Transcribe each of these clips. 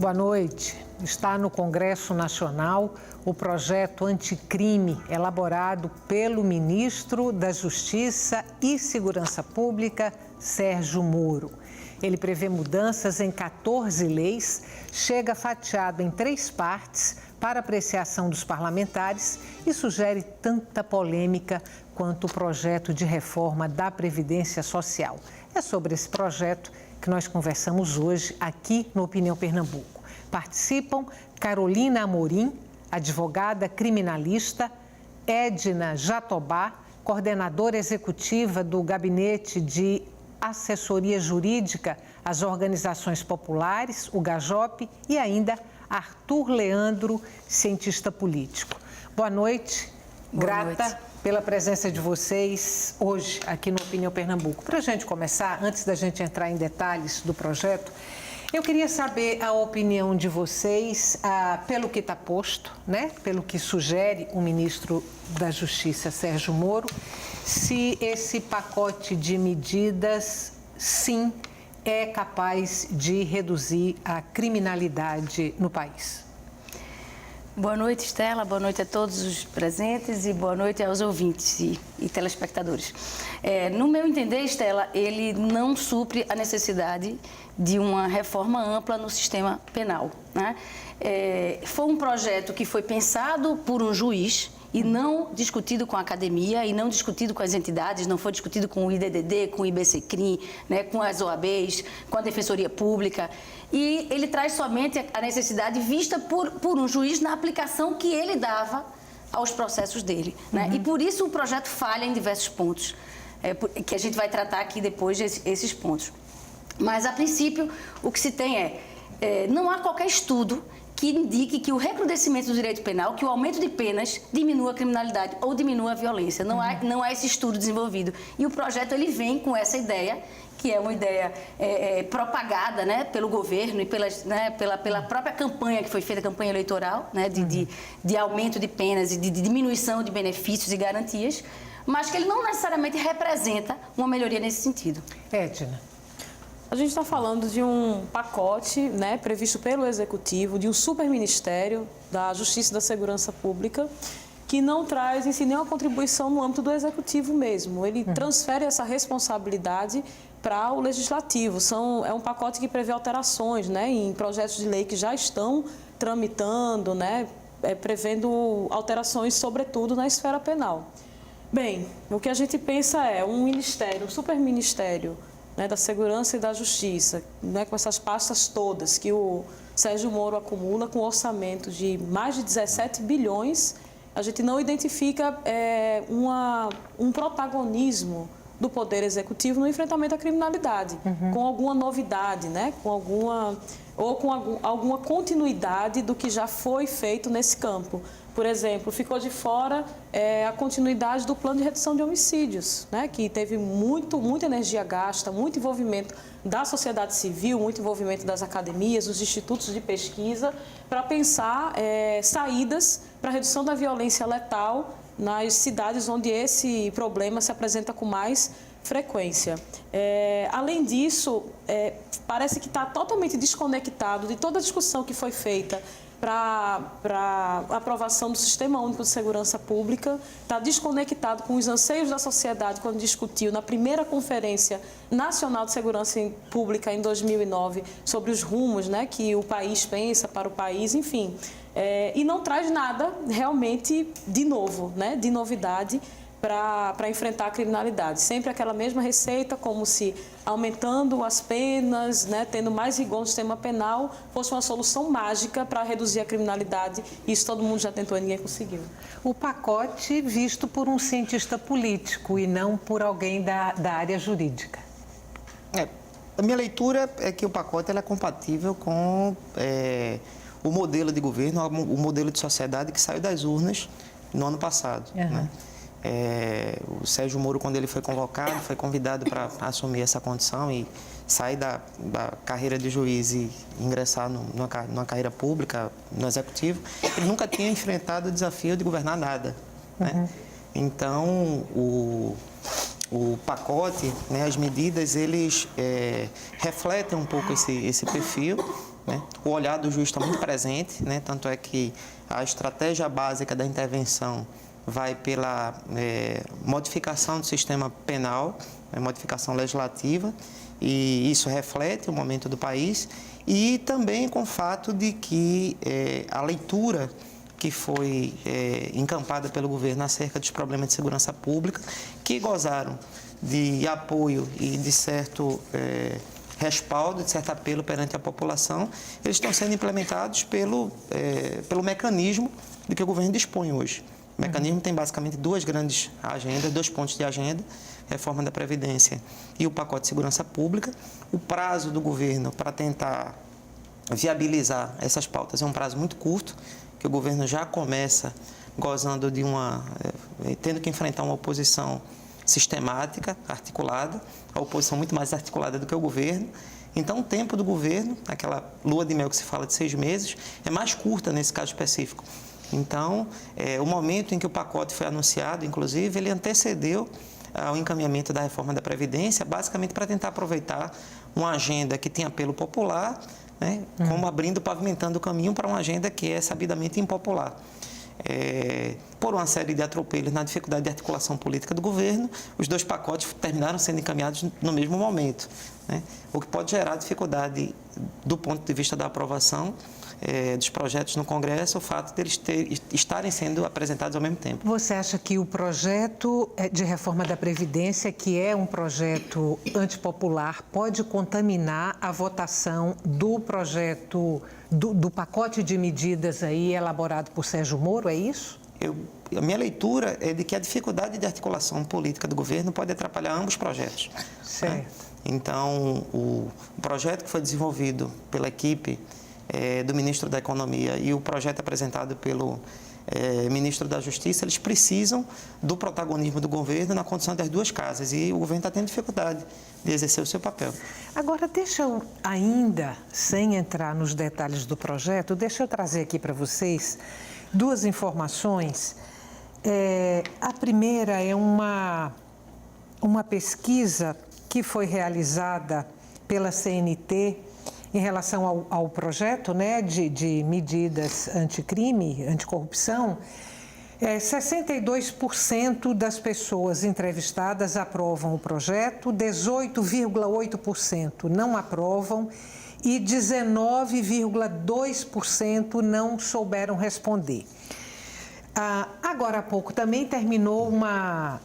Boa noite. Está no Congresso Nacional o projeto anticrime elaborado pelo ministro da Justiça e Segurança Pública, Sérgio Moro. Ele prevê mudanças em 14 leis, chega fatiado em 3 partes para apreciação dos parlamentares e sugere tanta polêmica quanto o projeto de reforma da Previdência Social. É sobre esse projeto que nós conversamos hoje aqui no Opinião Pernambuco. Participam Carolina Amorim, advogada criminalista, Edna Jatobá, coordenadora executiva do Gabinete de Assessoria Jurídica às Organizações Populares, o GAJOP, e ainda Arthur Leandro, cientista político. Boa noite, grata pela presença de vocês hoje aqui no Opinião Pernambuco. Para a gente começar, antes da gente entrar em detalhes do projeto, eu queria saber a opinião de vocês pelo que está posto, né? Pelo que sugere o ministro da Justiça, Sérgio Moro, se esse pacote de medidas, sim, é capaz de reduzir a criminalidade no país. Boa noite, Estela. Boa noite a todos os presentes e boa noite aos ouvintes e telespectadores. No meu entender, Estela, ele não supre a necessidade de uma reforma ampla no sistema penal, né? Foi um projeto que foi pensado por um juiz e não discutido com a academia e não discutido com as entidades, não foi discutido com o IDDD, com o IBCCRIM, né, com as OABs, com a Defensoria Pública. E ele traz somente a necessidade vista por um juiz na aplicação que ele dava aos processos dele, né? E por isso o projeto falha em diversos pontos, que a gente vai tratar aqui depois esses pontos. Mas, a princípio, o que se tem não há qualquer estudo que indique que o recrudescimento do direito penal, que o aumento de penas diminua a criminalidade ou diminua a violência. Não há esse estudo desenvolvido. E o projeto ele vem com essa ideia, que é uma ideia propagada, né, pelo governo e pela própria campanha que foi feita, a campanha eleitoral, né, de aumento de penas e de diminuição de benefícios e garantias, mas que ele não necessariamente representa uma melhoria nesse sentido. Edna. A gente está falando de um pacote, né, previsto pelo Executivo, de um superministério da Justiça e da Segurança Pública, que não traz em si nenhuma contribuição no âmbito do Executivo mesmo. Ele transfere essa responsabilidade para o Legislativo. É um pacote que prevê alterações, né, em projetos de lei que já estão tramitando, né, prevendo alterações, sobretudo, na esfera penal. Bem, o que a gente pensa é um ministério, um superministério, né, da Segurança e da Justiça, né, com essas pastas todas que o Sérgio Moro acumula, com orçamento de mais de 17 bilhões, a gente não identifica um protagonismo do Poder Executivo no enfrentamento à criminalidade, com alguma novidade, né, com alguma continuidade do que já foi feito nesse campo. Por exemplo, ficou de fora a continuidade do plano de redução de homicídios, né, que teve muita energia gasta, muito envolvimento da sociedade civil, muito envolvimento das academias, dos institutos de pesquisa, para pensar saídas para a redução da violência letal nas cidades onde esse problema se apresenta com mais frequência. Além disso, parece que está totalmente desconectado de toda a discussão que foi feita para a aprovação do Sistema Único de Segurança Pública, está desconectado com os anseios da sociedade quando discutiu na primeira Conferência Nacional de Segurança Pública em 2009 sobre os rumos, né, que o país pensa para o país, enfim. E não traz nada realmente de novo, né, de novidade para enfrentar a criminalidade. Sempre aquela mesma receita, como se aumentando as penas, né, tendo mais rigor no sistema penal, fosse uma solução mágica para reduzir a criminalidade. Isso todo mundo já tentou e ninguém conseguiu. O pacote visto por um cientista político e não por alguém da área jurídica. A minha leitura é que o pacote é compatível com o modelo de governo, o modelo de sociedade que saiu das urnas no ano passado, né? O Sérgio Moro, quando ele foi convocado, foi convidado para assumir essa condição e sair da carreira de juiz e ingressar numa carreira pública, no Executivo. Ele nunca tinha enfrentado o desafio de governar nada, né? Então, o pacote, né, as medidas, eles refletem um pouco esse perfil, né? O olhar do juiz está muito presente, né? Tanto é que a estratégia básica da intervenção vai pela modificação do sistema penal, modificação legislativa, e isso reflete o momento do país, e também com o fato de que a leitura que foi encampada pelo governo acerca dos problemas de segurança pública, que gozaram de apoio e de certo respaldo, de certo apelo perante a população, eles estão sendo implementados pelo mecanismo de que o governo dispõe hoje. O mecanismo tem basicamente duas grandes agendas, 2 pontos de agenda: reforma da Previdência e o pacote de segurança pública. O prazo do governo para tentar viabilizar essas pautas é um prazo muito curto, que o governo já começa gozando de tendo que enfrentar uma oposição sistemática, articulada, a oposição muito mais articulada do que o governo. Então, o tempo do governo, aquela lua de mel que se fala de 6 meses, é mais curta nesse caso específico. Então, o momento em que o pacote foi anunciado, inclusive, ele antecedeu ao encaminhamento da reforma da Previdência, basicamente para tentar aproveitar uma agenda que tem apelo popular, né, como pavimentando o caminho para uma agenda que é sabidamente impopular. Por uma série de atropelos na dificuldade de articulação política do governo, os 2 pacotes terminaram sendo encaminhados no mesmo momento, né, o que pode gerar dificuldade do ponto de vista da aprovação dos projetos no Congresso, o fato deles estarem sendo apresentados ao mesmo tempo. Você acha que o projeto de reforma da Previdência, que é um projeto antipopular, pode contaminar a votação do projeto, do pacote de medidas aí elaborado por Sérgio Moro, é isso? A minha leitura é de que a dificuldade de articulação política do governo pode atrapalhar ambos os projetos. Certo. Né? Então, o projeto que foi desenvolvido pela equipe do ministro da Economia e o projeto apresentado pelo ministro da Justiça, eles precisam do protagonismo do governo na condição das 2 casas, e o governo está tendo dificuldade de exercer o seu papel. Agora, deixa eu ainda, sem entrar nos detalhes do projeto, deixa eu trazer aqui para vocês 2 informações. A primeira é uma pesquisa que foi realizada pela CNT em relação ao projeto, né, de medidas anticrime, anticorrupção. 62% das pessoas entrevistadas aprovam o projeto, 18,8% não aprovam e 19,2% não souberam responder. Agora há pouco também terminou uma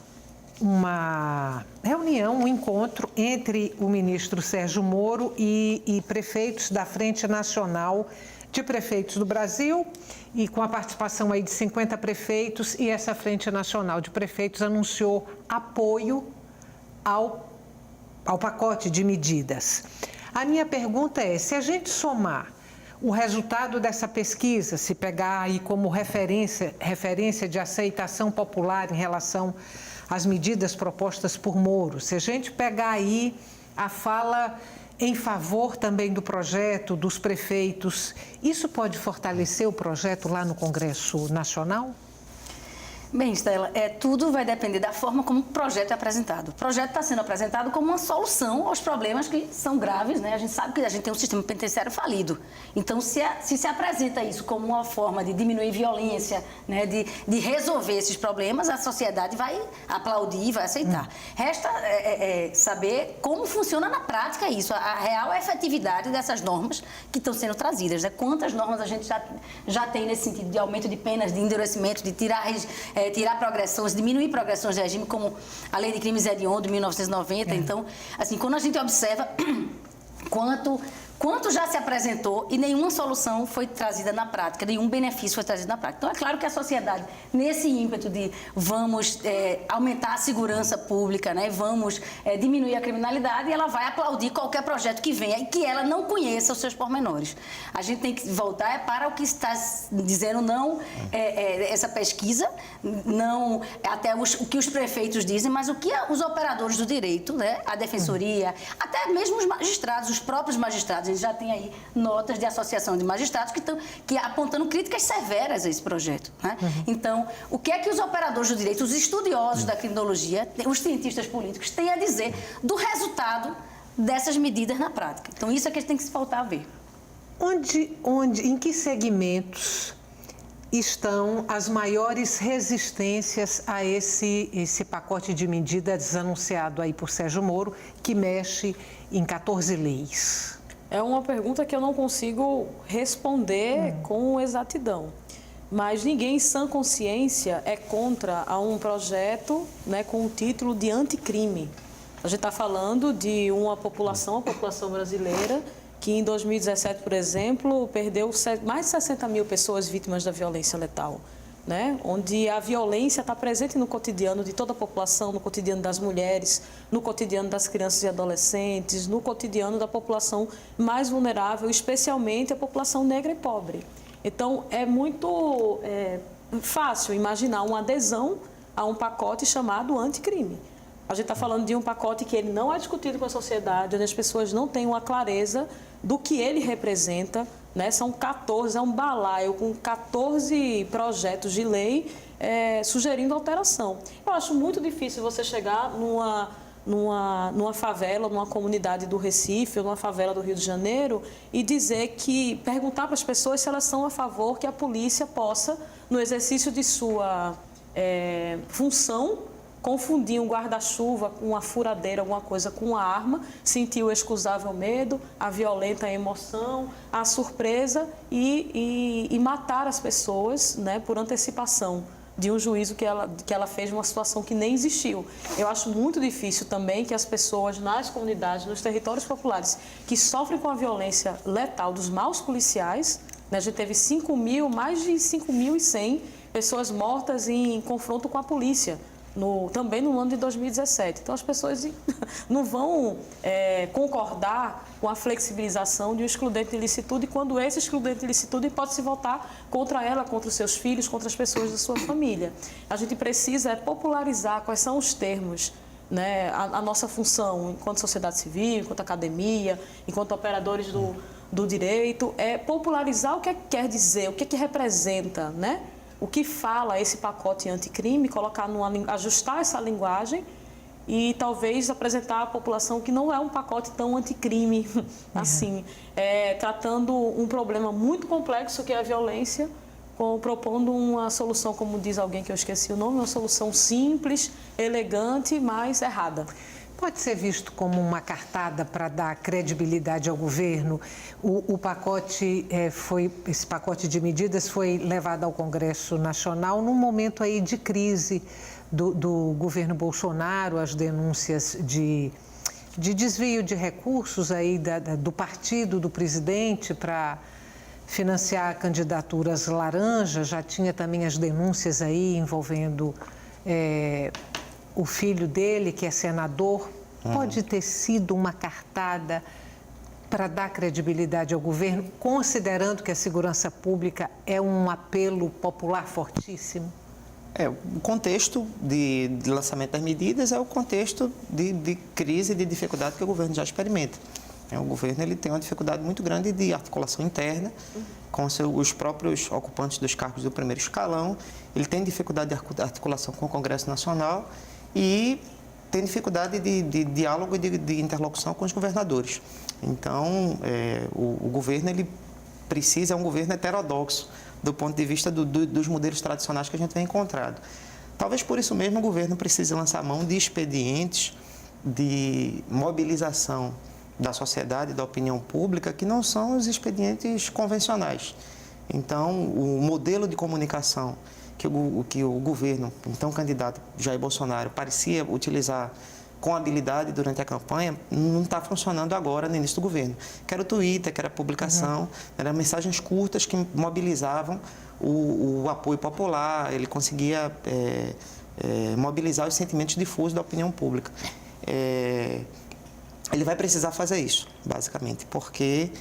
reunião, um encontro entre o ministro Sérgio Moro e prefeitos da Frente Nacional de Prefeitos do Brasil, e com a participação aí de 50 prefeitos, e essa Frente Nacional de Prefeitos anunciou apoio ao pacote de medidas. A minha pergunta é, se a gente somar o resultado dessa pesquisa, se pegar aí como referência de aceitação popular em relação às medidas propostas por Moro, se a gente pegar aí a fala em favor também do projeto dos prefeitos, isso pode fortalecer o projeto lá no Congresso Nacional? Bem, Estela, tudo vai depender da forma como o projeto é apresentado. O projeto está sendo apresentado como uma solução aos problemas que são graves, né? A gente sabe que a gente tem um sistema penitenciário falido. Então, se apresenta isso como uma forma de diminuir violência, né? de resolver esses problemas, a sociedade vai aplaudir, vai aceitar. Resta saber como funciona na prática isso, a real efetividade dessas normas que estão sendo trazidas, né? Quantas normas a gente já tem nesse sentido de aumento de penas, de endurecimento, de tirar progressões, diminuir progressões de regime, como a Lei de Crimes Hediondos de 1990. Então, assim, quando a gente observa quanto já se apresentou e nenhuma solução foi trazida na prática, nenhum benefício foi trazido na prática. Então, é claro que a sociedade, nesse ímpeto de vamos aumentar a segurança pública, né, vamos diminuir a criminalidade, ela vai aplaudir qualquer projeto que venha e que ela não conheça os seus pormenores. A gente tem que voltar para o que está dizendo, não essa pesquisa, não até o que os prefeitos dizem, mas o que os operadores do direito, né, a defensoria, até mesmo os magistrados, os próprios magistrados, a gente já tem aí notas de associação de magistrados que estão apontando críticas severas a esse projeto, né? Então, o que é que os operadores do direito, os estudiosos da criminologia, os cientistas políticos têm a dizer do resultado dessas medidas na prática? Então, isso é que a gente tem que se faltar a ver. Em que segmentos estão as maiores resistências a esse pacote de medidas anunciado aí por Sérgio Moro, que mexe em 14 leis? É uma pergunta que eu não consigo responder com exatidão. Mas ninguém em sã consciência é contra um projeto, né, com o título de anticrime. A gente está falando de a população brasileira, que em 2017, por exemplo, perdeu mais de 60 mil pessoas vítimas da violência letal, né? Onde a violência está presente no cotidiano de toda a população, no cotidiano das mulheres, no cotidiano das crianças e adolescentes, no cotidiano da população mais vulnerável, especialmente a população negra e pobre. Então, é muito fácil imaginar uma adesão a um pacote chamado anticrime. A gente está falando de um pacote que ele não é discutido com a sociedade, onde as pessoas não têm uma clareza do que ele representa, né? São 14, é um balaio com 14 projetos de lei sugerindo alteração. Eu acho muito difícil você chegar numa favela, numa comunidade do Recife, ou numa favela do Rio de Janeiro, e perguntar para as pessoas se elas são a favor que a polícia possa, no exercício de sua função, confundir um guarda-chuva com uma furadeira, alguma coisa, com uma arma, sentir o excusável medo, a violenta emoção, a surpresa e matar as pessoas, né, por antecipação de um juízo que ela fez numa situação que nem existiu. Eu acho muito difícil também que as pessoas nas comunidades, nos territórios populares, que sofrem com a violência letal dos maus policiais, né, a gente teve mais de 5.100 pessoas mortas em confronto com a polícia, também no ano de 2017. Então, as pessoas não vão concordar com a flexibilização de um excludente de licitude, quando esse excludente de licitude pode se voltar contra ela, contra os seus filhos, contra as pessoas da sua família. A gente precisa popularizar quais são os termos, né, a nossa função enquanto sociedade civil, enquanto academia, enquanto operadores do direito, popularizar o que quer dizer, o que representa, né? O que fala esse pacote anticrime, ajustar essa linguagem e talvez apresentar à população que não é um pacote tão anticrime assim, tratando um problema muito complexo que é a violência, propondo uma solução, como diz alguém que eu esqueci o nome, uma solução simples, elegante, mas errada. Pode ser visto como uma cartada para dar credibilidade ao governo. Esse pacote de medidas foi levado ao Congresso Nacional num momento aí de crise do governo Bolsonaro, as denúncias de desvio de recursos aí do partido do presidente para financiar candidaturas laranjas. Já tinha também as denúncias aí envolvendo o filho dele, que é senador. Pode ter sido uma cartada para dar credibilidade ao governo, considerando que a segurança pública é um apelo popular fortíssimo? O contexto de lançamento das medidas é o contexto de crise e de dificuldade que o governo já experimenta. O governo ele tem uma dificuldade muito grande de articulação interna com os próprios ocupantes dos cargos do primeiro escalão, ele tem dificuldade de articulação com o Congresso Nacional e tem dificuldade de diálogo e de interlocução com os governadores. Então, o governo ele precisa, é um governo heterodoxo do ponto de vista dos modelos tradicionais que a gente tem encontrado. Talvez por isso mesmo o governo precise lançar mão de expedientes de mobilização da sociedade, da opinião pública, que não são os expedientes convencionais. Então, o modelo de comunicação que o governo, então candidato Jair Bolsonaro, parecia utilizar com habilidade durante a campanha, não está funcionando agora no início do governo. Que era o Twitter, que era a publicação, eram mensagens curtas que mobilizavam o apoio popular, ele conseguia mobilizar os sentimentos difusos da opinião pública. Ele vai precisar fazer isso, basicamente, porque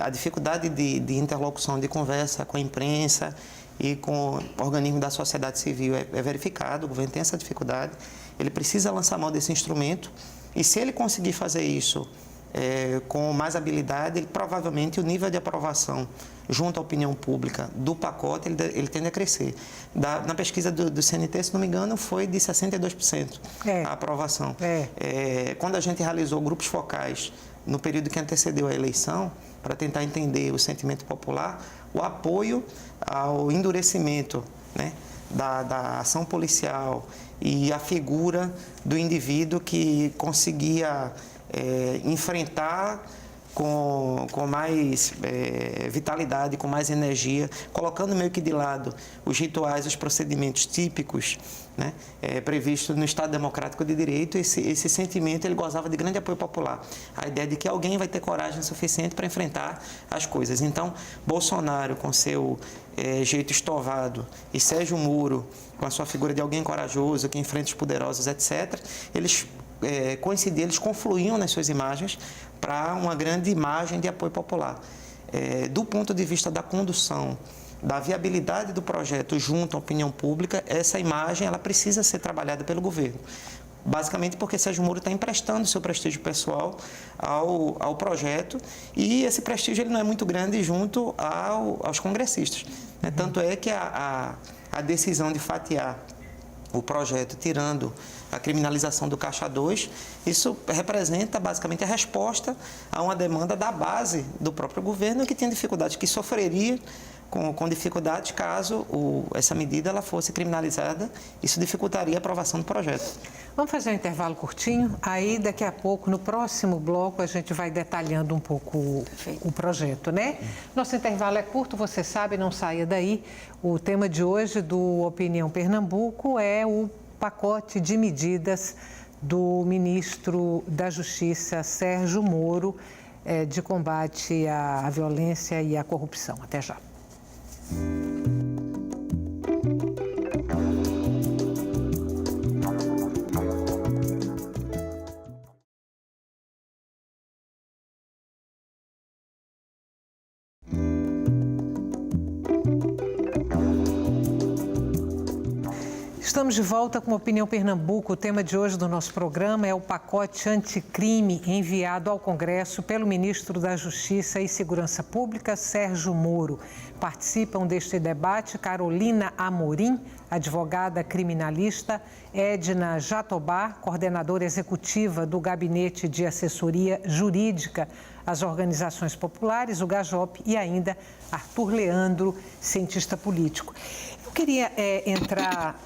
a dificuldade de interlocução, de conversa com a imprensa e com o organismo da sociedade civil é verificado, o governo tem essa dificuldade, ele precisa lançar mão desse instrumento e se ele conseguir fazer isso com mais habilidade, provavelmente o nível de aprovação junto à opinião pública do pacote, ele tende a crescer. Na pesquisa do CNT, se não me engano, foi de 62% a aprovação. Quando a gente realizou grupos focais no período que antecedeu a eleição, para tentar entender o sentimento popular, o apoio ao endurecimento, né, da ação policial e a figura do indivíduo que conseguia enfrentar com mais vitalidade, com mais energia, colocando meio que de lado os rituais, os procedimentos típicos, né, previstos no Estado Democrático de Direito. Esse sentimento ele gozava de grande apoio popular. A ideia de que alguém vai ter coragem suficiente para enfrentar as coisas. Então, Bolsonaro, com seu jeito estovado, e Sérgio Moro, com a sua figura de alguém corajoso, que enfrenta os poderosos, etc., eles coincidiam, eles confluíam nas suas imagens para uma grande imagem de apoio popular. Do ponto de vista da condução, da viabilidade do projeto junto à opinião pública, essa imagem ela precisa ser trabalhada pelo governo. Basicamente porque Sérgio Moro está emprestando seu prestígio pessoal ao projeto, e esse prestígio ele não é muito grande junto aos congressistas. Tanto é que a decisão de fatiar o projeto, tirando a criminalização do Caixa 2, isso representa basicamente a resposta a uma demanda da base do próprio governo, que tinha dificuldades, que sofreria com dificuldades caso essa medida ela fosse criminalizada. Isso dificultaria a aprovação do projeto. Vamos fazer um intervalo curtinho, aí daqui a pouco, no próximo bloco, a gente vai detalhando um pouco o projeto, né? Nosso intervalo é curto, você sabe, não saia daí. O tema de hoje do Opinião Pernambuco é o pacote de medidas do ministro da Justiça, Sérgio Moro, de combate à violência e à corrupção. Até já. Estamos de volta com a Opinião Pernambuco. O tema de hoje do nosso programa é o pacote anticrime enviado ao Congresso pelo ministro da Justiça e Segurança Pública, Sérgio Moro. Participam deste debate Carolina Amorim, advogada criminalista, Edna Jatobá, coordenadora executiva do Gabinete de Assessoria Jurídica às Organizações Populares, o GAJOP, e ainda Arthur Leandro, cientista político. Eu queria entrar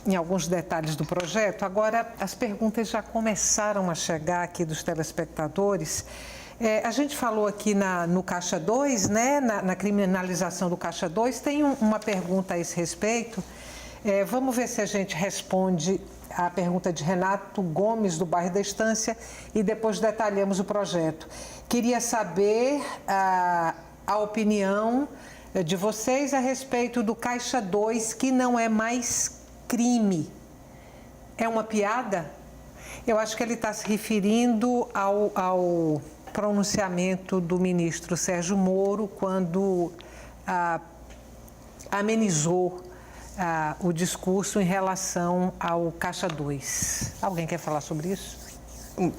em alguns detalhes do projeto. Agora, as perguntas já começaram a chegar aqui dos telespectadores. A gente falou aqui no Caixa 2, né, na criminalização do Caixa 2, tem uma pergunta a esse respeito. Vamos ver se a gente responde a pergunta de Renato Gomes, do bairro da Estância, e depois detalhamos o projeto. Queria saber a opinião de vocês a respeito do Caixa 2, que não é mais crime. É uma piada? Eu acho que ele está se referindo ao pronunciamento do ministro Sérgio Moro quando amenizou o discurso em relação ao Caixa 2. Alguém quer falar sobre isso?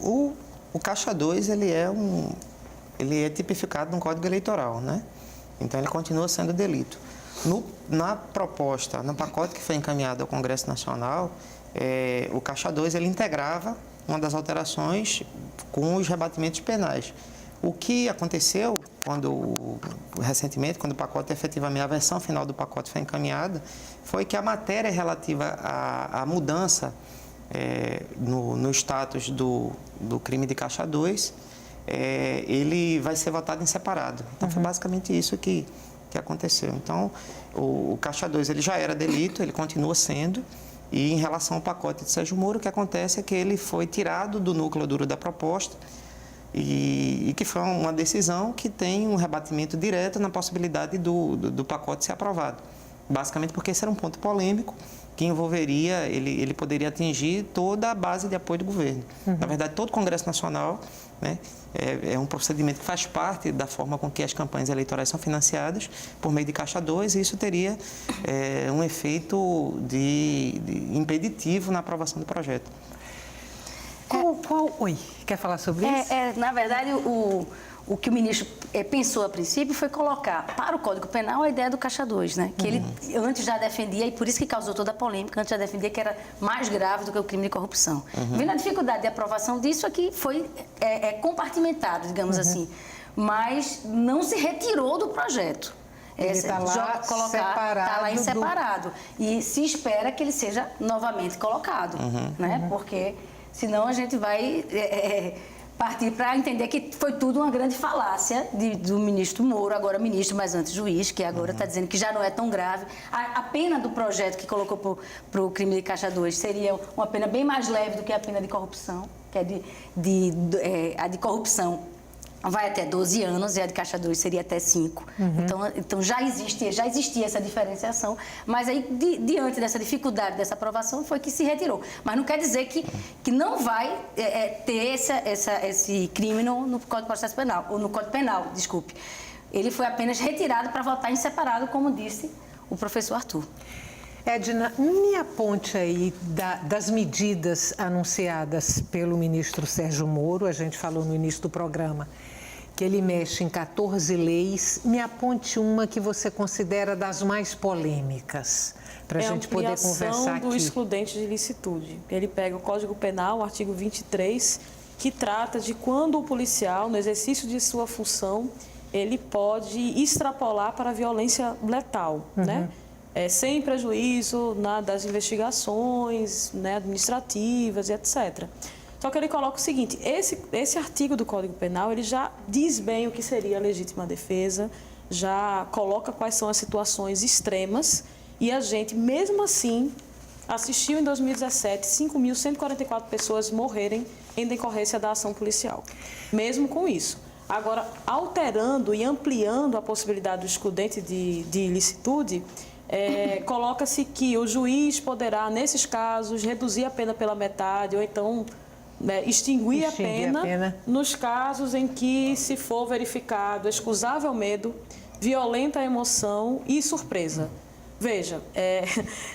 O Caixa 2 ele é tipificado no Código Eleitoral, né? Então ele continua sendo delito. Na proposta, no pacote que foi encaminhado ao Congresso Nacional, o Caixa 2 ele integrava uma das alterações com os rebatimentos penais. O que aconteceu recentemente, quando o pacote efetivamente, a versão final do pacote foi encaminhada, foi que a matéria relativa à mudança no status do crime de Caixa 2, ele vai ser votado em separado. Então, foi basicamente isso que aconteceu. Então, o Caixa 2 ele já era delito, ele continua sendo, e em relação ao pacote de Sérgio Moro, o que acontece é que ele foi tirado do núcleo duro da proposta e que foi uma decisão que tem um rebatimento direto na possibilidade do pacote ser aprovado. Basicamente porque esse era um ponto polêmico que envolveria, ele poderia atingir toda a base de apoio do governo. Na verdade, todo o Congresso Nacional, né, é um procedimento que faz parte da forma com que as campanhas eleitorais são financiadas por meio de Caixa 2, e isso teria um efeito de impeditivo na aprovação do projeto. Oi, quer falar sobre isso? Na verdade, o que o ministro pensou a princípio foi colocar para o Código Penal a ideia do Caixa 2, né? Que ele antes já defendia, e por isso que causou toda a polêmica, antes já defendia que era mais grave do que o crime de corrupção. Vendo a dificuldade de aprovação disso, aqui foi compartimentado, digamos assim. mas não se retirou do projeto. Ele está lá separado. Está lá em separado. E se espera que ele seja novamente colocado, né? Porque senão a gente vai partir para entender que foi tudo uma grande falácia do ministro Moro, agora ministro, mas antes juiz, que agora está dizendo que já não é tão grave. A pena do projeto que colocou para o crime de Caixa 2 seria uma pena bem mais leve do que a pena de corrupção, que é a de corrupção vai até 12 anos e a de Caixa 2 seria até 5. Então já existia essa diferenciação, mas aí diante dessa dificuldade dessa aprovação foi que se retirou. Mas não quer dizer que não vai ter esse crime no Código de Processo Penal, ou no Código Penal, desculpe. Ele foi apenas retirado para votar em separado, como disse o professor Arthur. Edna, me aponte aí das medidas anunciadas pelo ministro Sérgio Moro, a gente falou no início do programa, que ele mexe em 14 leis, me aponte uma que você considera das mais polêmicas, para a gente poder conversar aqui. Do excludente de ilicitude. Ele pega o Código Penal, o artigo 23, que trata de quando o policial, no exercício de sua função, ele pode extrapolar para a violência letal, né? Sem prejuízo das investigações, né, administrativas e etc. Só que ele coloca o seguinte, esse artigo do Código Penal, ele já diz bem o que seria a legítima defesa, já coloca quais são as situações extremas e a gente, mesmo assim, assistiu em 2017 5.144 pessoas morrerem em decorrência da ação policial. Mesmo com isso. Agora, alterando e ampliando a possibilidade do excludente de ilicitude, coloca-se que o juiz poderá, nesses casos, reduzir a pena pela metade ou então extinguir a pena nos casos em que se for verificado excusável medo, violenta emoção e surpresa. Veja,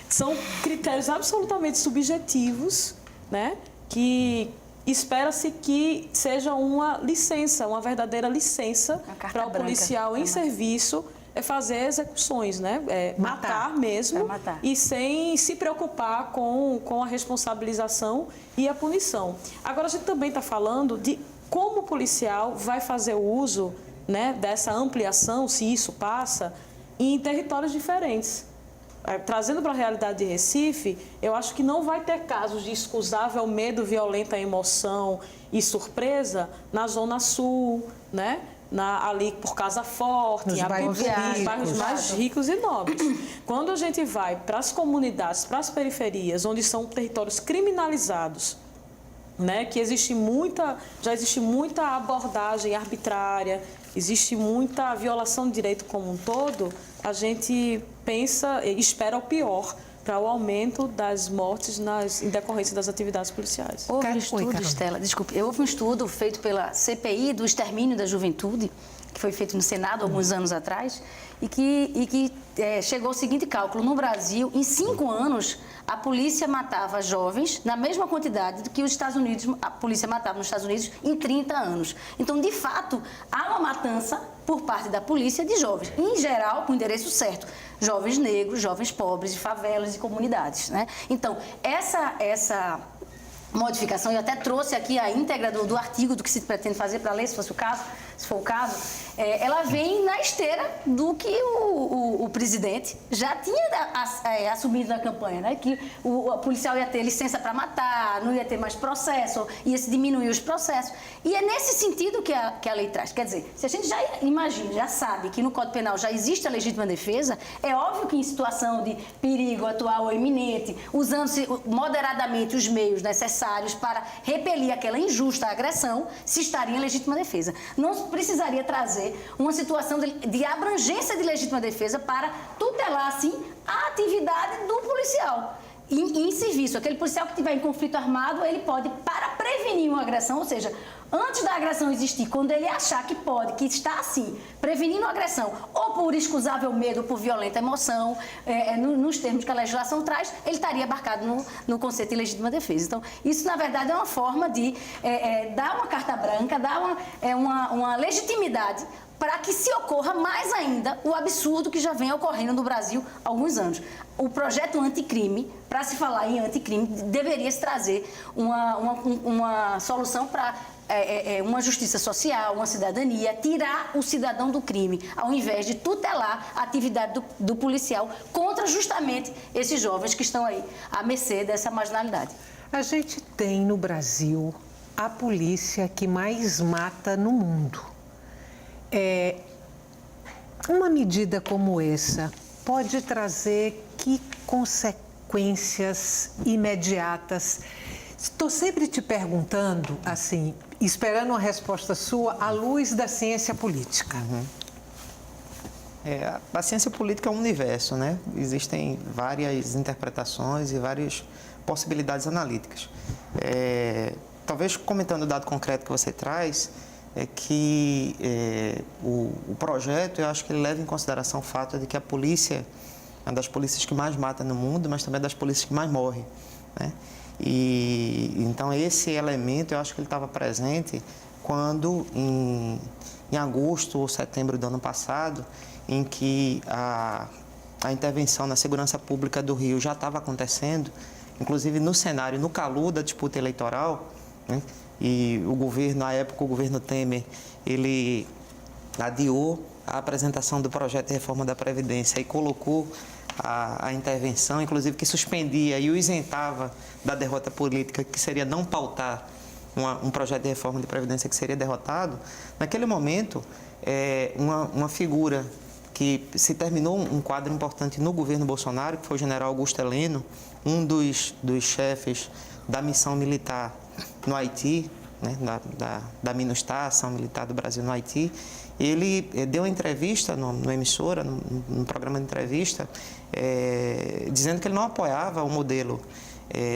são critérios absolutamente subjetivos, né, que espera-se que seja uma licença, uma verdadeira licença para o policial em serviço fazer execuções, né? Matar mesmo e sem se preocupar com a responsabilização e a punição. Agora, a gente também está falando de como o policial vai fazer o uso, né, dessa ampliação, se isso passa, em territórios diferentes. Trazendo para a realidade de Recife, eu acho que não vai ter casos de excusável medo, violenta emoção e surpresa na Zona Sul, né? Ali por Casa Forte, nos bairros mais ricos e nobres. Quando a gente vai para as comunidades, para as periferias, onde são territórios criminalizados, né, que já existe muita abordagem arbitrária, existe muita violação de direito como um todo, a gente pensa e espera o pior para o aumento das mortes em decorrência das atividades policiais. Houve um estudo, Estela, houve um estudo feito pela CPI do extermínio da juventude, que foi feito no Senado alguns anos atrás, e que chegou ao seguinte cálculo: no Brasil, em 5 anos, a polícia matava jovens na mesma quantidade do que a polícia matava nos Estados Unidos em 30 anos. Então, de fato, há uma matança por parte da polícia de jovens, em geral, com o endereço certo. Jovens negros, jovens pobres, de favelas e comunidades, né? Então, essa modificação, eu até trouxe aqui a íntegra do artigo do que se pretende fazer para a lei, se for o caso, ela vem na esteira do que o presidente já tinha assumido na campanha, né? Que o policial ia ter licença para matar, não ia ter mais processo, ia se diminuir os processos. E é nesse sentido que a lei traz. Quer dizer, se a gente já imagina, já sabe que no Código Penal já existe a legítima defesa, é óbvio que em situação de perigo atual ou iminente, usando-se moderadamente os meios necessários para repelir aquela injusta agressão, se estaria em legítima defesa. Não precisaria trazer uma situação de abrangência de legítima defesa para tutelar, assim, a atividade do policial em serviço. Aquele policial que estiver em conflito armado, ele pode, para prevenir uma agressão, ou seja, antes da agressão existir, quando ele achar que pode, que está assim, prevenindo a agressão, ou por excusável medo, ou por violenta emoção, nos termos que a legislação traz, ele estaria abarcado no conceito de legítima defesa. Então, isso, na verdade, é uma forma de dar uma carta branca, dar uma legitimidade para que se ocorra mais ainda o absurdo que já vem ocorrendo no Brasil há alguns anos. O projeto anticrime, para se falar em anticrime, deveria se trazer uma solução para uma justiça social, uma cidadania, tirar o cidadão do crime, ao invés de tutelar a atividade do policial contra justamente esses jovens que estão aí à mercê dessa marginalidade. A gente tem no Brasil a polícia que mais mata no mundo. Uma medida como essa pode trazer que consequências imediatas? Estou sempre te perguntando, assim, esperando uma resposta sua à luz da ciência política. A ciência política é um universo, né? Existem várias interpretações e várias possibilidades analíticas. Talvez comentando o dado concreto que você traz, é que o projeto, eu acho que ele leva em consideração o fato de que a polícia é uma das polícias que mais mata no mundo, mas também é das polícias que mais morre, né? E então esse elemento eu acho que ele estava presente quando em agosto ou setembro do ano passado, em que a intervenção na segurança pública do Rio já estava acontecendo, inclusive no cenário, no calor da disputa eleitoral, né? E o governo, na época, o governo Temer, ele adiou a apresentação do projeto de reforma da Previdência e colocou a intervenção, inclusive que suspendia e o isentava da derrota política, que seria não pautar um projeto de reforma de Previdência que seria derrotado. Naquele momento, uma figura que se terminou um quadro importante no governo Bolsonaro, que foi o general Augusto Heleno, um dos chefes da missão militar no Haiti, né, da MINUSTAH, Ação Militar do Brasil no Haiti. Ele deu uma entrevista numa emissora, num programa de entrevista, dizendo que ele não apoiava o modelo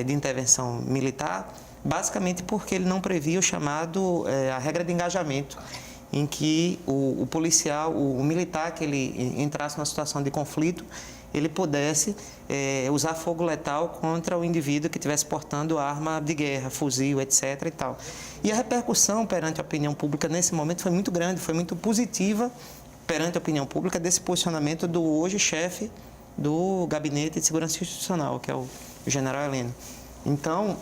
de intervenção militar, basicamente porque ele não previa o chamado, a regra de engajamento, em que o policial, o militar que ele entrasse numa situação de conflito, ele pudesse usar fogo letal contra o indivíduo que estivesse portando arma de guerra, fuzil, etc. e tal. E a repercussão perante a opinião pública nesse momento foi muito grande, foi muito positiva perante a opinião pública desse posicionamento do hoje chefe do Gabinete de Segurança Institucional, que é o general Heleno. Então,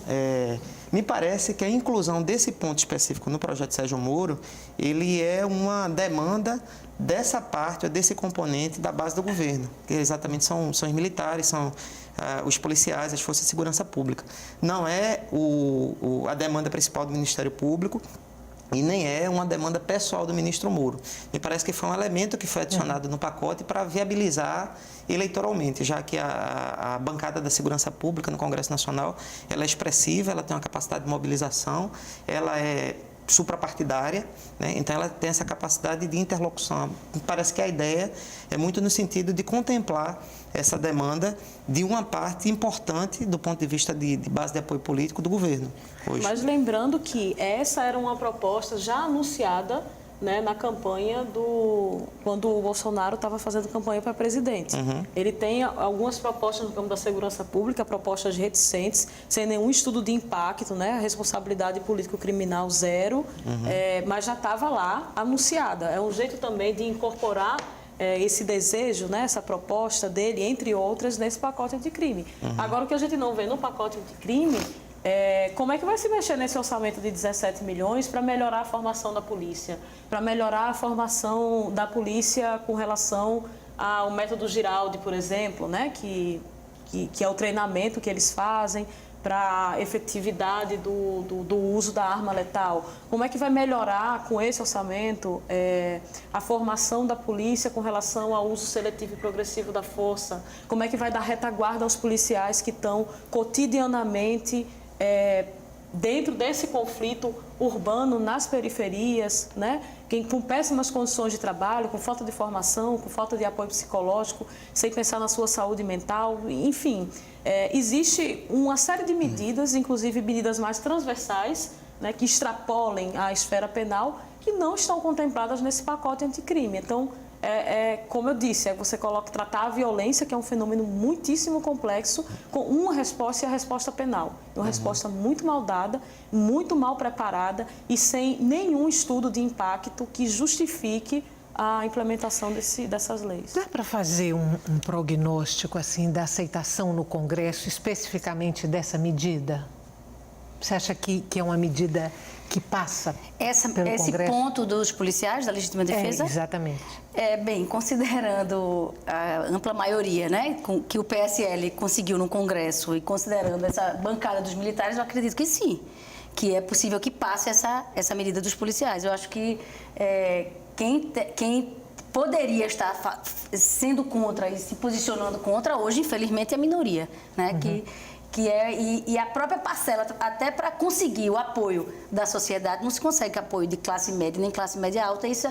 me parece que a inclusão desse ponto específico no projeto Sérgio Moro, ele é uma demanda dessa parte, ou desse componente da base do governo, que exatamente são os militares, são os policiais, as forças de segurança pública. Não é a demanda principal do Ministério Público e nem é uma demanda pessoal do ministro Moro. Me parece que foi um elemento que foi adicionado no pacote para viabilizar eleitoralmente, já que a bancada da segurança pública no Congresso Nacional, ela é expressiva, ela tem uma capacidade de mobilização, ela é suprapartidária, né? Então ela tem essa capacidade de interlocução. Me parece que a ideia é muito no sentido de contemplar essa demanda de uma parte importante do ponto de vista de base de apoio político do governo hoje. Mas lembrando que essa era uma proposta já anunciada, né, na campanha quando o Bolsonaro estava fazendo campanha para presidente. Ele tem algumas propostas no campo da segurança pública, propostas reticentes, sem nenhum estudo de impacto, né, a responsabilidade político-criminal zero, mas já estava lá anunciada. É um jeito também de incorporar esse desejo, né, essa proposta dele, entre outras, nesse pacote anticrime. Agora, o que a gente não vê no pacote anticrime como é que vai se mexer nesse orçamento de 17 milhões para melhorar a formação da polícia, para melhorar a formação da polícia com relação ao método Giraldi, por exemplo, né, que é o treinamento que eles fazem para a efetividade do uso da arma letal. Como é que vai melhorar com esse orçamento a formação da polícia com relação ao uso seletivo e progressivo da força? Como é que vai dar retaguarda aos policiais que estão cotidianamente dentro desse conflito urbano nas periferias, né? Com péssimas condições de trabalho, com falta de formação, com falta de apoio psicológico, sem pensar na sua saúde mental, enfim. Existe uma série de medidas, inclusive medidas mais transversais, né, que extrapolem a esfera penal, que não estão contempladas nesse pacote anticrime. Então, como eu disse, você tratar a violência, que é um fenômeno muitíssimo complexo, com uma resposta e a resposta penal. Uma resposta muito mal dada, muito mal preparada e sem nenhum estudo de impacto que justifique a implementação dessas leis. Dá para fazer um prognóstico assim da aceitação no Congresso, especificamente dessa medida? Você acha que é uma medida que passa pelo Esse Congresso? Ponto dos policiais da legítima defesa? Exatamente. Bem, considerando a ampla maioria, né, que o PSL conseguiu no Congresso e considerando essa bancada dos militares, eu acredito que sim, que é possível que passe essa medida dos policiais. Eu acho que quem poderia estar sendo contra e se posicionando contra hoje, infelizmente, é a minoria, né, e a própria parcela, até para conseguir o apoio da sociedade, não se consegue apoio de classe média nem classe média alta. Isso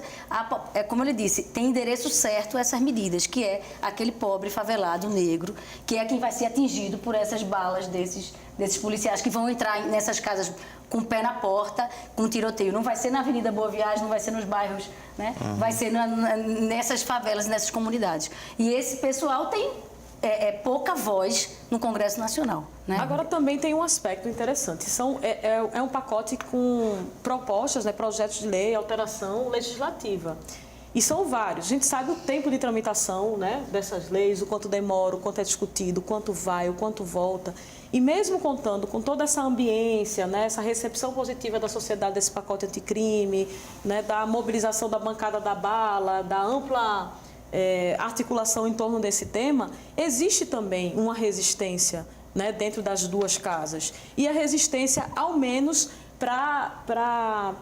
como ele disse, tem endereço certo essas medidas, que é aquele pobre favelado negro, que é quem vai ser atingido por essas balas desses policiais que vão entrar nessas casas com o pé na porta, com tiroteio. Não vai ser na Avenida Boa Viagem, não vai ser nos bairros, né? Vai ser nessas favelas, nessas comunidades. E esse pessoal tem pouca voz no Congresso Nacional, né? Agora também tem um aspecto interessante. É um pacote com propostas, né, projetos de lei, alteração legislativa. E são vários. A gente sabe o tempo de tramitação, né, dessas leis, o quanto demora, o quanto é discutido, o quanto vai, o quanto volta. E mesmo contando com toda essa ambiência, né, essa recepção positiva da sociedade desse pacote anticrime, né, da mobilização da bancada da bala, da ampla articulação em torno desse tema, existe também uma resistência, né, dentro das duas casas. E a resistência, ao menos, para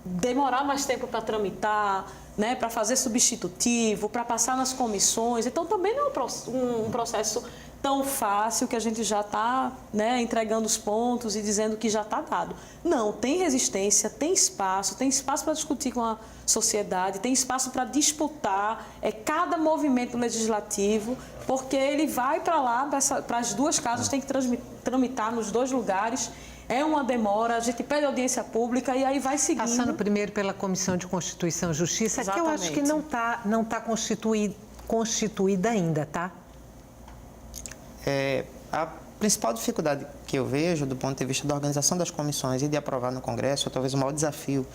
demorar mais tempo para tramitar, né, para fazer substitutivo, para passar nas comissões. Então, também não é um processo tão fácil que a gente já está, né, entregando os pontos e dizendo que já está dado. Não, tem resistência, tem espaço para discutir com a sociedade, tem espaço para disputar cada movimento legislativo, porque ele vai para lá, para as duas casas, tem que tramitar nos dois lugares. É uma demora, a gente pede audiência pública e aí vai seguindo. Passando primeiro pela Comissão de Constituição e Justiça, exatamente, que eu acho que não tá constituída ainda, tá? A principal dificuldade que eu vejo do ponto de vista da organização das comissões e de aprovar no Congresso, ou talvez o maior desafio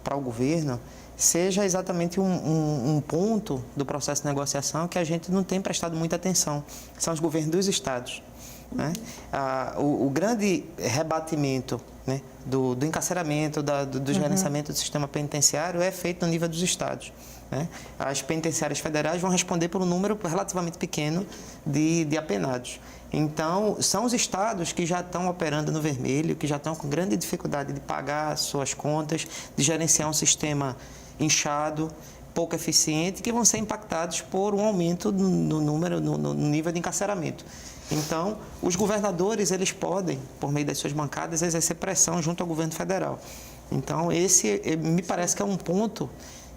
para o governo, seja exatamente um ponto do processo de negociação que a gente não tem prestado muita atenção, que são os governos dos estados. Né? O grande rebatimento, né, do encarceramento, do gerenciamento do sistema penitenciário é feito no nível dos estados. Né? As penitenciárias federais vão responder por um número relativamente pequeno de apenados. Então, são os estados que já estão operando no vermelho, que já estão com grande dificuldade de pagar suas contas, de gerenciar um sistema inchado, pouco eficiente, que vão ser impactados por um aumento no nível de encarceramento. Então, os governadores, eles podem, por meio das suas bancadas, exercer pressão junto ao governo federal. Então, esse me parece que é um ponto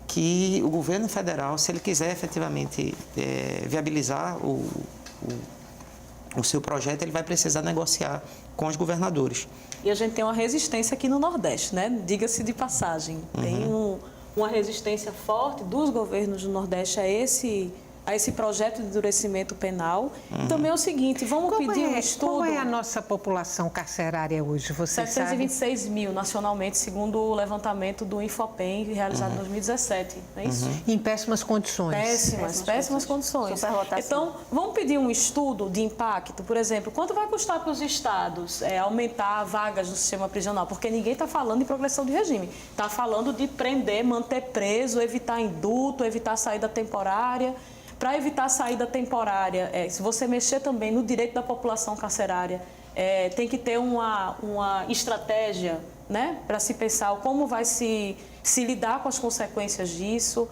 que o governo federal, se ele quiser efetivamente viabilizar o seu projeto, ele vai precisar negociar com os governadores. E a gente tem uma resistência aqui no Nordeste, né? Diga-se de passagem. Tem uma resistência forte dos governos do Nordeste a esse projeto de endurecimento penal. E também é o seguinte, vamos pedir um estudo... Qual é a nossa população carcerária hoje? Você 726 sabe? mil nacionalmente, segundo o levantamento do Infopem, realizado em 2017. Não é isso? Em péssimas condições. Péssimas condições. Então, vamos pedir um estudo de impacto, por exemplo, quanto vai custar para os estados aumentar vagas no sistema prisional? Porque ninguém está falando de progressão de regime. Está falando de prender, manter preso, evitar indulto, evitar saída temporária. Para evitar a saída temporária, se você mexer também no direito da população carcerária, tem que ter uma estratégia, né, para se pensar como vai se lidar com as consequências disso.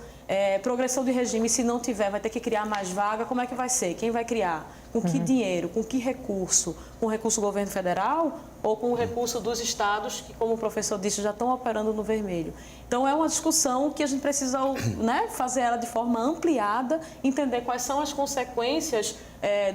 Progressão de regime, se não tiver, vai ter que criar mais vaga. Como é que vai ser? Quem vai criar? Com que dinheiro? Com que recurso? Com o recurso do governo federal ou com o recurso dos estados, que, como o professor disse, já estão operando no vermelho? Então, é uma discussão que a gente precisa, né, fazer ela de forma ampliada, entender quais são as consequências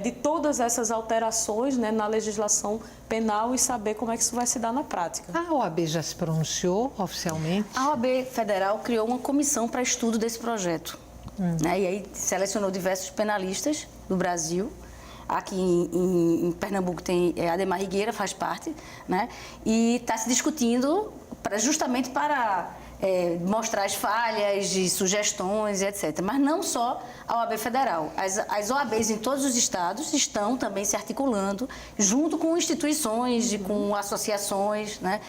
de todas essas alterações, né, na legislação penal e saber como é que isso vai se dar na prática. A OAB já se pronunciou oficialmente? A OAB Federal criou uma comissão para estudo desse projeto. Né, e aí selecionou diversos penalistas do Brasil. Aqui em Pernambuco tem Ademar Higueira, faz parte, né? E está se discutindo justamente para mostrar as falhas, de sugestões, etc. Mas não só a OAB Federal. As OABs em todos os estados estão também se articulando junto com instituições, com associações, né,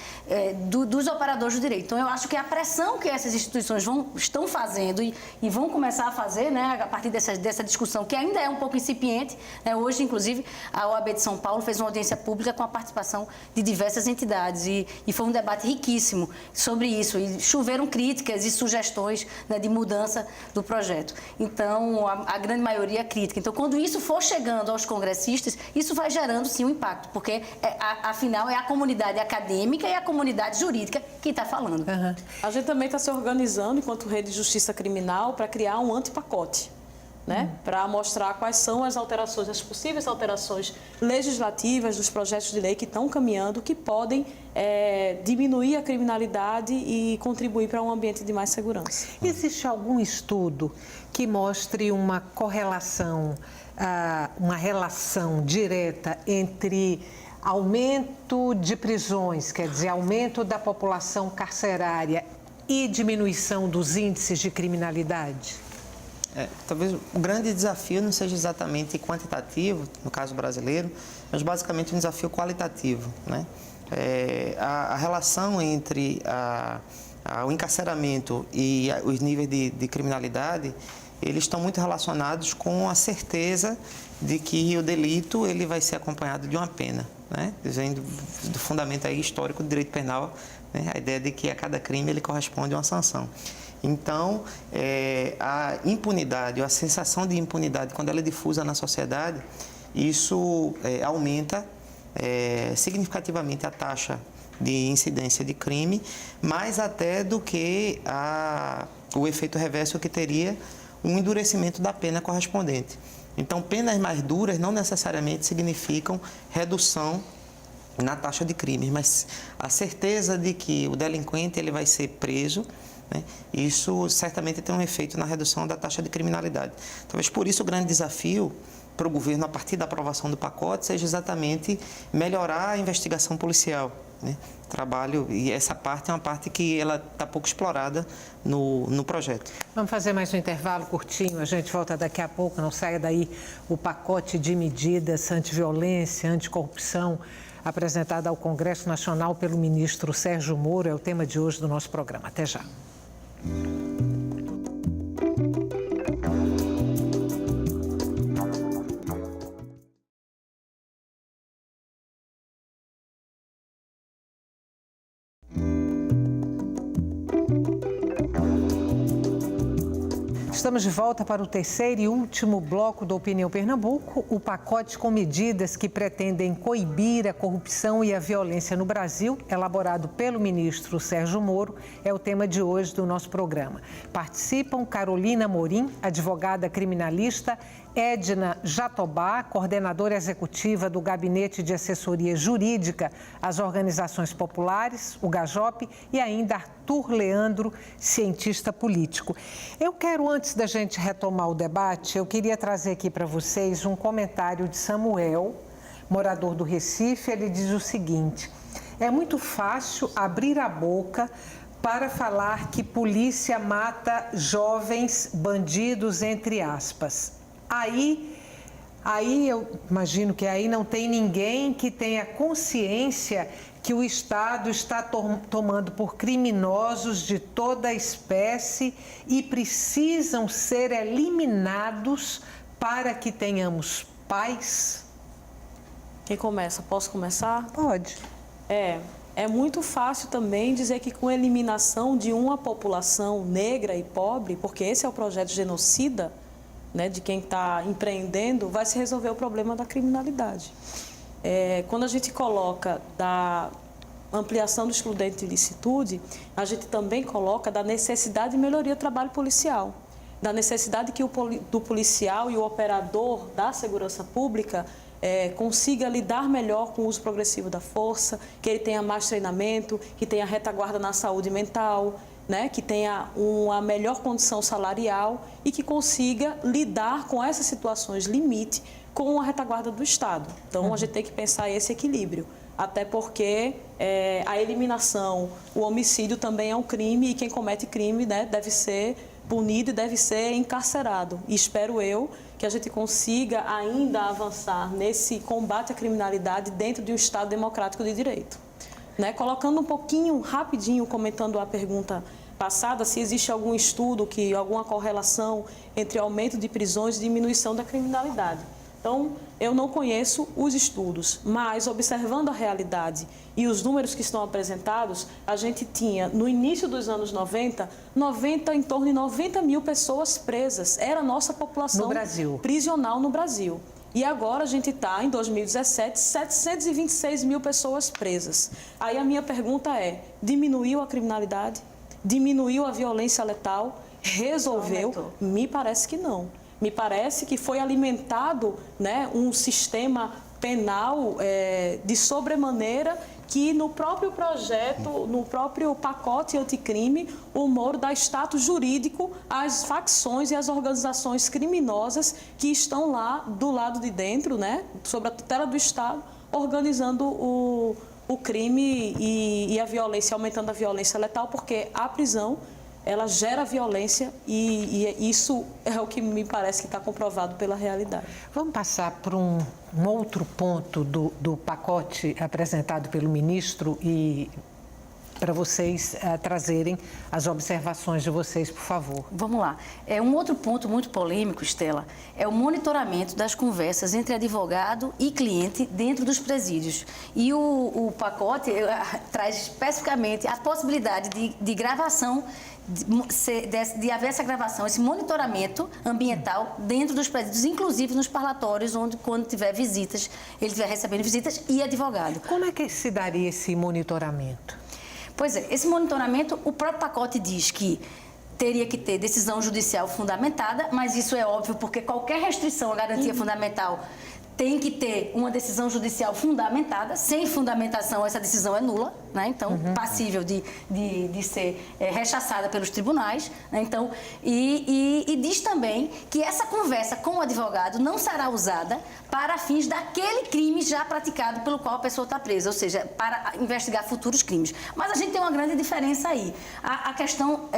dos operadores do direito. Então, eu acho que a pressão que essas instituições estão fazendo e vão começar a fazer, né, a partir dessa discussão, que ainda é um pouco incipiente, né, hoje, inclusive, a OAB de São Paulo fez uma audiência pública com a participação de diversas entidades e foi um debate riquíssimo sobre isso. E choveram críticas e sugestões, né, de mudança do projeto. Então, a grande maioria é crítica. Então, quando isso for chegando aos congressistas, isso vai gerando, sim, um impacto, porque, afinal, é a comunidade acadêmica e a comunidade jurídica que está falando. Uhum. A gente também está se organizando, enquanto Rede de Justiça Criminal, para criar um antipacote, né? Para mostrar quais são as alterações, as possíveis alterações legislativas dos projetos de lei que estão caminhando, que podem diminuir a criminalidade e contribuir para um ambiente de mais segurança. Existe algum estudo que mostre uma correlação, uma relação direta entre aumento de prisões, quer dizer, aumento da população carcerária e diminuição dos índices de criminalidade? Talvez o grande desafio não seja exatamente quantitativo, no caso brasileiro, mas basicamente um desafio qualitativo, né? A relação entre o encarceramento e os níveis de criminalidade, eles estão muito relacionados com a certeza de que o delito ele vai ser acompanhado de uma pena, né? Dizendo do fundamento aí histórico do direito penal, né? A ideia de que a cada crime ele corresponde a uma sanção. Então, a impunidade, ou a sensação de impunidade, quando ela é difusa na sociedade, isso aumenta significativamente a taxa de incidência de crime, mais até do que o efeito reverso que teria um endurecimento da pena correspondente. Então, penas mais duras não necessariamente significam redução na taxa de crimes, mas a certeza de que o delinquente ele vai ser preso, né? Isso certamente tem um efeito na redução da taxa de criminalidade. Talvez por isso o grande desafio para o governo, a partir da aprovação do pacote, seja exatamente melhorar a investigação policial, né? Trabalho, e essa parte é uma parte que ela está pouco explorada no projeto. Vamos fazer mais um intervalo curtinho, a gente volta daqui a pouco, não saia daí o pacote de medidas anti-violência, anticorrupção, apresentado ao Congresso Nacional pelo ministro Sérgio Moro, é o tema de hoje do nosso programa. Até já. Estamos de volta para o terceiro e último bloco do Opinião Pernambuco, o pacote com medidas que pretendem coibir a corrupção e a violência no Brasil, elaborado pelo ministro Sérgio Moro, é o tema de hoje do nosso programa. Participam Carolina Morim, advogada criminalista, Edna Jatobá, coordenadora executiva do Gabinete de Assessoria Jurídica às Organizações Populares, o GAJOP, e ainda Arthur Leandro, cientista político. Eu quero, antes da gente retomar o debate, eu queria trazer aqui para vocês um comentário de Samuel, morador do Recife. Ele diz o seguinte: é muito fácil abrir a boca para falar que polícia mata jovens bandidos, entre aspas. Aí eu imagino que aí não tem ninguém que tenha consciência que o Estado está tomando por criminosos de toda espécie e precisam ser eliminados para que tenhamos paz? Quem começa? Posso começar? Pode. É muito fácil também dizer que com a eliminação de uma população negra e pobre, porque esse é o projeto genocida, né, de quem está empreendendo, vai se resolver o problema da criminalidade. Quando a gente coloca da ampliação do excludente de ilicitude, a gente também coloca da necessidade de melhoria do trabalho policial, da necessidade que do policial e o operador da segurança pública consiga lidar melhor com o uso progressivo da força, que ele tenha mais treinamento, que tenha retaguarda na saúde mental, né, que tenha uma melhor condição salarial e que consiga lidar com essas situações limite com a retaguarda do Estado. Então, a gente tem que pensar esse equilíbrio. até porque a eliminação, o homicídio também é um crime e quem comete crime, né, deve ser punido e deve ser encarcerado. E espero eu que a gente consiga ainda avançar nesse combate à criminalidade dentro de um Estado democrático de direito. Né? Colocando um pouquinho, rapidinho, comentando a pergunta passada, se existe algum estudo, alguma correlação entre aumento de prisões e diminuição da criminalidade. Então, eu não conheço os estudos, mas observando a realidade e os números que estão apresentados, a gente tinha, no início dos anos 90, em torno de 90 mil pessoas presas. Era a nossa população prisional no Brasil. E agora a gente está, em 2017, 726 mil pessoas presas. Aí a minha pergunta é, diminuiu a criminalidade? Diminuiu a violência letal? Resolveu? Me parece que não. Me parece que foi alimentado, né, um sistema penal de sobremaneira que no próprio projeto, no próprio pacote anticrime, o Moro dá status jurídico às facções e às organizações criminosas que estão lá do lado de dentro, né, sob a tutela do Estado, organizando o crime e a violência, aumentando a violência letal, porque a prisão ela gera violência e isso é o que me parece que está comprovado pela realidade. Vamos passar por um outro ponto do pacote apresentado pelo ministro e para vocês trazerem as observações de vocês, por favor. Vamos lá. Um outro ponto muito polêmico, Estela, é o monitoramento das conversas entre advogado e cliente dentro dos presídios. E o pacote traz especificamente a possibilidade de gravação, de haver essa gravação, esse monitoramento ambiental dentro dos presídios, inclusive nos parlatórios, onde quando tiver visitas, ele estiver recebendo visitas e advogado. Como é que se daria esse monitoramento? Pois é, esse monitoramento, o próprio pacote diz que teria que ter decisão judicial fundamentada, mas isso é óbvio porque qualquer restrição à garantia fundamental tem que ter uma decisão judicial fundamentada. Sem fundamentação, essa decisão é nula, né? Então, passível de ser rechaçada pelos tribunais. Né? Então, e diz também que essa conversa com o advogado não será usada para fins daquele crime já praticado pelo qual a pessoa está presa, ou seja, para investigar futuros crimes. Mas a gente tem uma grande diferença aí. A questão,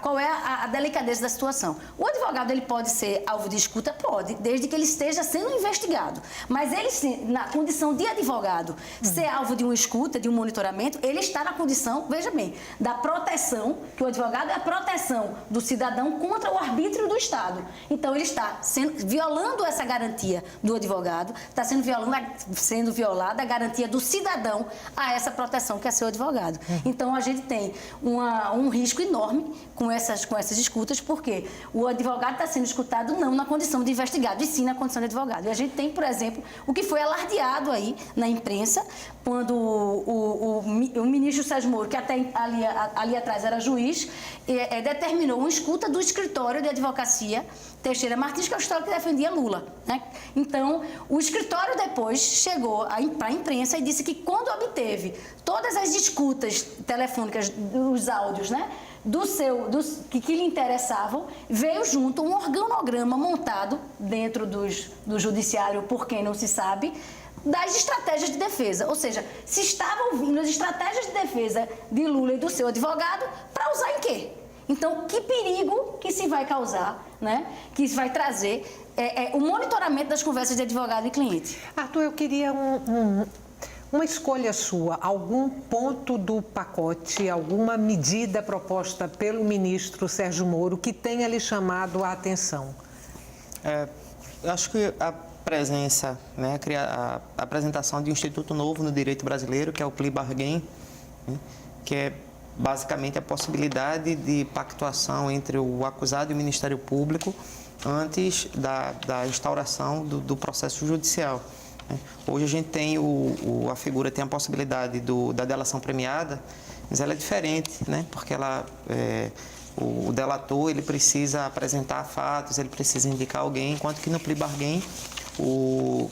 qual é a delicadeza da situação? O advogado ele pode ser alvo de escuta? Pode, desde que ele esteja sendo investigado. Mas ele, na condição de advogado, ser alvo de uma escuta, de um monitoramento, ele está na condição, veja bem, da proteção, que o advogado é a proteção do cidadão contra o arbítrio do Estado. Então, ele está violando essa garantia do advogado, está sendo violada a garantia do cidadão a essa proteção que é seu advogado. Então, a gente tem um risco enorme com essas escutas, porque o advogado está sendo escutado não na condição de investigado, e sim na condição de advogado. E a gente tem, por exemplo, o que foi alardeado aí na imprensa, quando o ministro Sérgio Moro, que até ali atrás era juiz, determinou uma escuta do escritório de advocacia Teixeira Martins, que é o escritório que defendia Lula. Né? Então, o escritório depois chegou para a imprensa e disse que quando obteve todas as escutas telefônicas, os áudios, né? que lhe interessavam, veio junto um organograma montado dentro do judiciário, por quem não se sabe, das estratégias de defesa. Ou seja, se estava ouvindo as estratégias de defesa de Lula e do seu advogado, para usar em quê? Então, que perigo que se vai causar, né? Que se vai trazer o monitoramento das conversas de advogado e cliente. Arthur, eu queria uma escolha sua, algum ponto do pacote, alguma medida proposta pelo ministro Sérgio Moro que tenha lhe chamado a atenção? Eu acho que a presença, né, a apresentação de um instituto novo no direito brasileiro, que é o plea bargain, né, que é basicamente a possibilidade de pactuação entre o acusado e o Ministério Público antes da instauração do processo judicial. Hoje a gente tem a figura tem a possibilidade da delação premiada, mas ela é diferente, né? Porque o delator ele precisa apresentar fatos, ele precisa indicar alguém, enquanto que no plea bargain o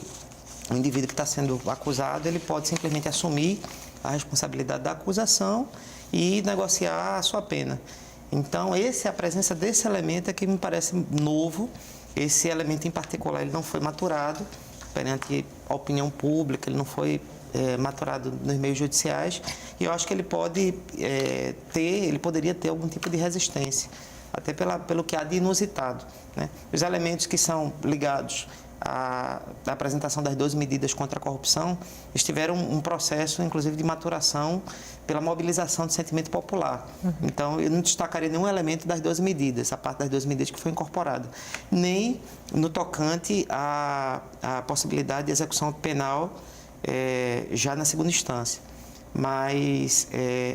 indivíduo que está sendo acusado ele pode simplesmente assumir a responsabilidade da acusação e negociar a sua pena. Então, a presença desse elemento é que me parece novo. Esse elemento em particular ele não foi maturado perante a opinião pública, ele não foi maturado nos meios judiciais, e eu acho que ele poderia ter algum tipo de resistência, até pelo que há de inusitado, né? Os elementos que são ligados à apresentação das 12 medidas contra a corrupção tiveram um processo, inclusive, de maturação pela mobilização do sentimento popular. Então, eu não destacaria nenhum elemento das 12 medidas, a parte das 12 medidas que foi incorporada, nem no tocante à possibilidade de execução penal já na segunda instância. Mas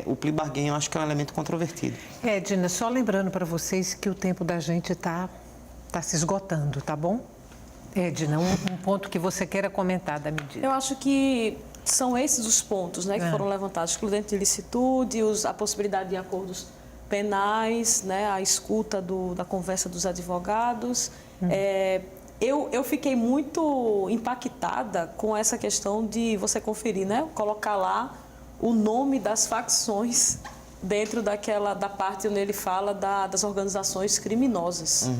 o plea bargain eu acho que é um elemento controvertido. Edna, só lembrando para vocês que o tempo da gente está se esgotando, tá bom? Edna, um ponto que você queira comentar da medida. Eu acho que são esses os pontos, né, que foram levantados. Excludente de ilicitude, a possibilidade de acordos penais, né, a escuta da conversa dos advogados. Eu fiquei muito impactada com essa questão de você conferir, né, colocar lá o nome das facções dentro da parte onde ele fala das organizações criminosas.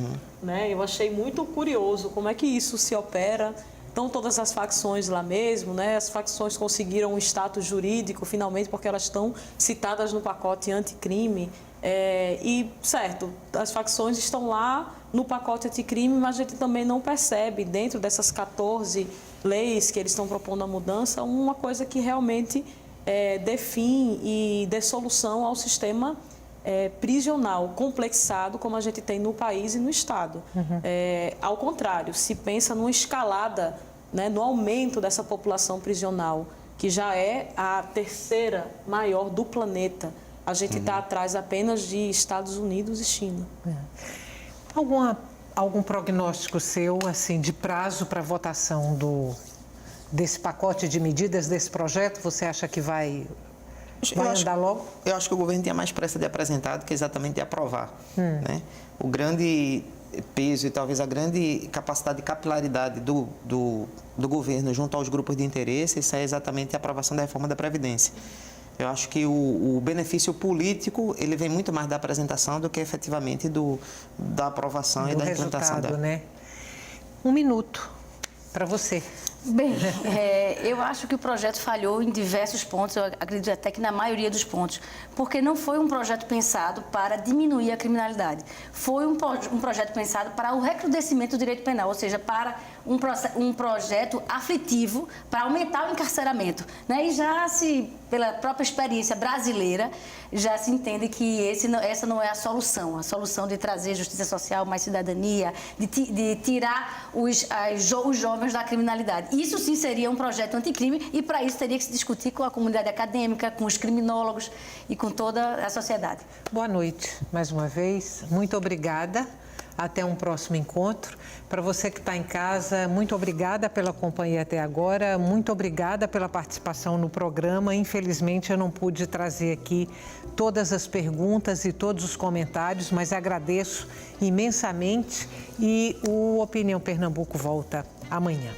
Né? Eu achei muito curioso como é que isso se opera. Estão todas as facções lá mesmo, né? As facções conseguiram um status jurídico, finalmente, porque elas estão citadas no pacote anticrime. Certo, as facções estão lá no pacote anticrime, mas a gente também não percebe, dentro dessas 14 leis que eles estão propondo a mudança, uma coisa que realmente dê fim e dê solução ao sistema prisional complexado como a gente tem no país e no Estado. Ao contrário, se pensa numa escalada, né, no aumento dessa população prisional, que já é a 3ª maior do planeta. A gente está atrás apenas de Estados Unidos e China. Algum prognóstico seu, assim, de prazo para votação desse pacote de medidas, desse projeto? Você acha que vai andar logo? Eu acho que o governo tinha mais pressa de apresentar do que exatamente de aprovar. Né? O grande peso e talvez a grande capacidade de capilaridade do governo junto aos grupos de interesse, isso é exatamente a aprovação da reforma da Previdência. Eu acho que o benefício político ele vem muito mais da apresentação do que efetivamente da aprovação e da implantação dela. Né? 1 minuto para você. Bem, eu acho que o projeto falhou em diversos pontos, eu acredito até que na maioria dos pontos, porque não foi um projeto pensado para diminuir a criminalidade. Foi um projeto pensado para o recrudescimento do direito penal, ou seja, para um projeto aflitivo para aumentar o encarceramento. Né? E pela própria experiência brasileira, já se entende que essa não é a solução de trazer justiça social, mais cidadania, de tirar os jovens da criminalidade. Isso sim seria um projeto anticrime e para isso teria que se discutir com a comunidade acadêmica, com os criminólogos e com toda a sociedade. Boa noite, mais uma vez. Muito obrigada. Até um próximo encontro. Para você que está em casa, muito obrigada pela companhia até agora, muito obrigada pela participação no programa. Infelizmente, eu não pude trazer aqui todas as perguntas e todos os comentários, mas agradeço imensamente e o Opinião Pernambuco volta amanhã.